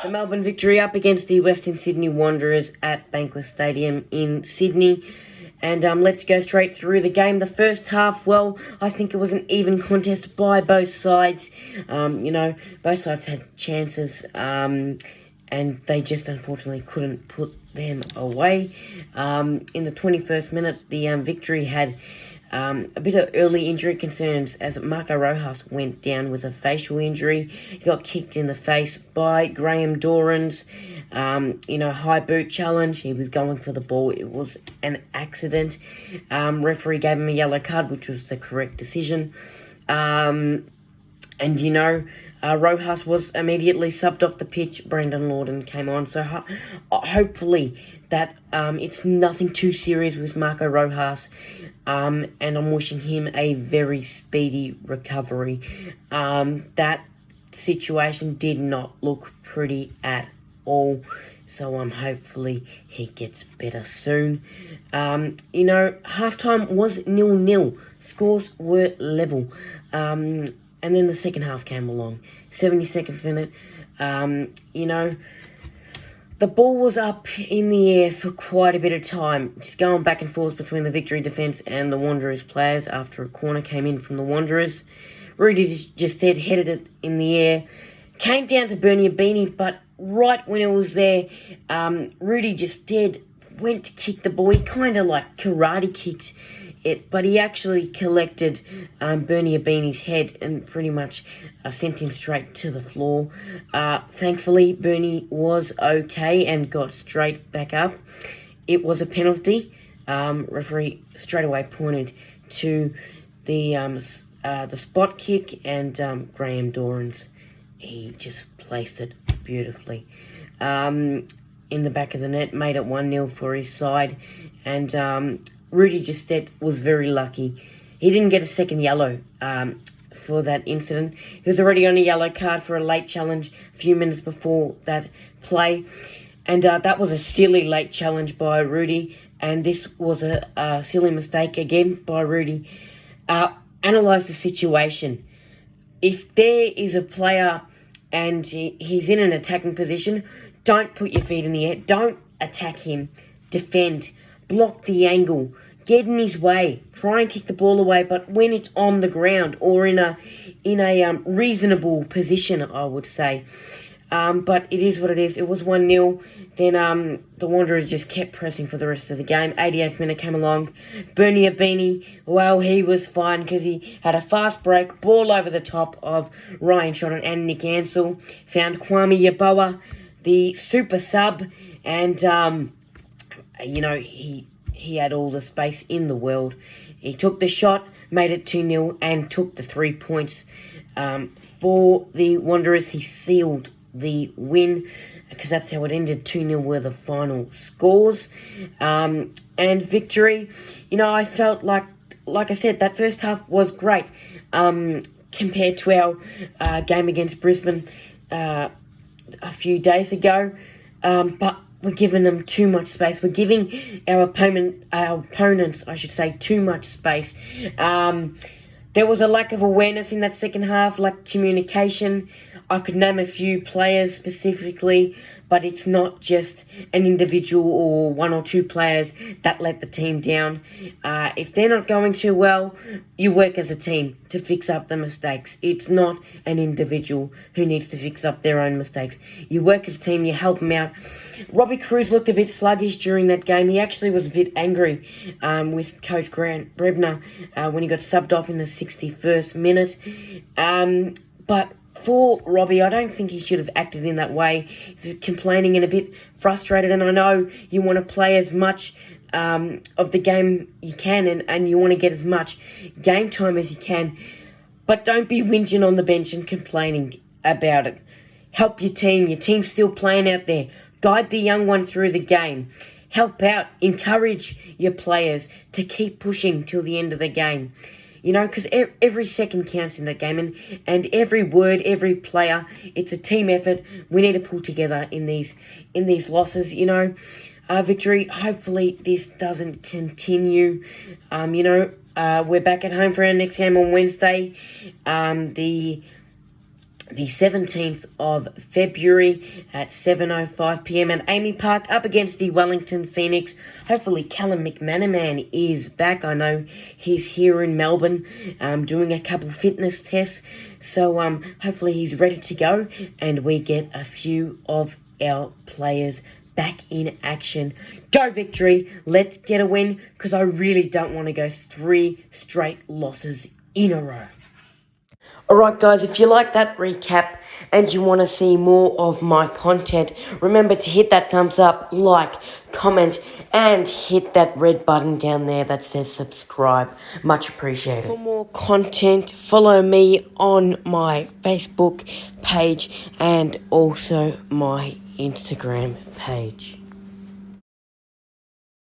The Melbourne Victory up against the Western Sydney Wanderers at Bankwest Stadium in Sydney. And let's go straight through the game. The first half, well, I think it was an even contest by both sides. Both sides had chances, and they just unfortunately couldn't put them away. In the 21st minute, the Victory had a bit of early injury concerns as Marco Rojas went down with a facial injury. He got kicked in the face by Graham Doran's, high boot challenge. He was going for the ball. It was an accident. Referee gave him a yellow card, which was the correct decision. Rojas was immediately subbed off the pitch. Brendan Lorden came on. So hopefully that it's nothing too serious with Marco Rojas. And I'm wishing him a very speedy recovery. That situation did not look pretty at all. So hopefully he gets better soon. Halftime was 0-0. Scores were level. And then the second half came along. 72nd minute. The ball was up in the air for quite a bit of time, just going back and forth between the Victory defence and the Wanderers players after a corner came in from the Wanderers. Rudy just headed it in the air. Came down to Bernie Abini, but right when it was there, Rudy just went to kick the ball. He kind of like karate kicked it, but he actually collected Bernie Abini's head and pretty much sent him straight to the floor. Thankfully, Bernie was okay and got straight back up. It was a penalty. Referee straight away pointed to the spot kick, and Graham Doran's, he just placed it beautifully in the back of the net, made it 1-0 for his side, and Rudy Justet was very lucky. He didn't get a second yellow for that incident. He was already on a yellow card for a late challenge a few minutes before that play. And that was a silly late challenge by Rudy. And this was a silly mistake again by Rudy. Analyse the situation. If there is a player and he's in an attacking position, don't put your feet in the air. Don't attack him. Defend. Block the angle, get in his way, try and kick the ball away, but when it's on the ground or in a reasonable position, I would say. But it is what it is. It was 1-0. Then the Wanderers just kept pressing for the rest of the game. 88th minute came along. Bernie Abini, well, he was fine because he had a fast break, ball over the top of Ryan Shotton and Nick Ansell. Found Kwame Yeboah, the super sub, and he had all the space in the world. He took the shot, made it 2-0, and took the 3 points for the Wanderers. He sealed the win because that's how it ended. 2-0 were the final scores. And Victory, I felt like I said, that first half was great compared to our game against Brisbane a few days ago. But we're giving them too much space. We're giving our opponents, too much space. There was a lack of awareness in that second half, lack of communication. I could name a few players specifically, but it's not just an individual or one or two players that let the team down. If they're not going too well, you work as a team to fix up the mistakes. It's not an individual who needs to fix up their own mistakes. You work as a team, you help them out. Robbie Cruz looked a bit sluggish during that game. He actually was a bit angry with Coach Grant Brebner when he got subbed off in the 61st minute. But for Robbie, I don't think he should have acted in that way. He's complaining and a bit frustrated, and I know you want to play as much of the game you can, and you want to get as much game time as you can, but don't be whinging on the bench and complaining about it. Help your team. Your team's still playing out there. Guide the young one through the game. Help out. Encourage your players to keep pushing till the end of the game. Because every second counts in that game, and every word, every player, it's a team effort. We need to pull together in these losses. Victory. Hopefully this doesn't continue. We're back at home for our next game on Wednesday. The the 17th of February at 7:05 p.m. at AAMI Park up against the Wellington Phoenix. Hopefully Callum McManaman is back. I know he's here in Melbourne doing a couple fitness tests. So hopefully he's ready to go and we get a few of our players back in action. Go Victory! Let's get a win because I really don't want to go 3 straight losses in a row. Alright guys, if you like that recap and you want to see more of my content, remember to hit that thumbs up, like, comment, and hit that red button down there that says subscribe. Much appreciated. For more content, follow me on my Facebook page and also my Instagram page.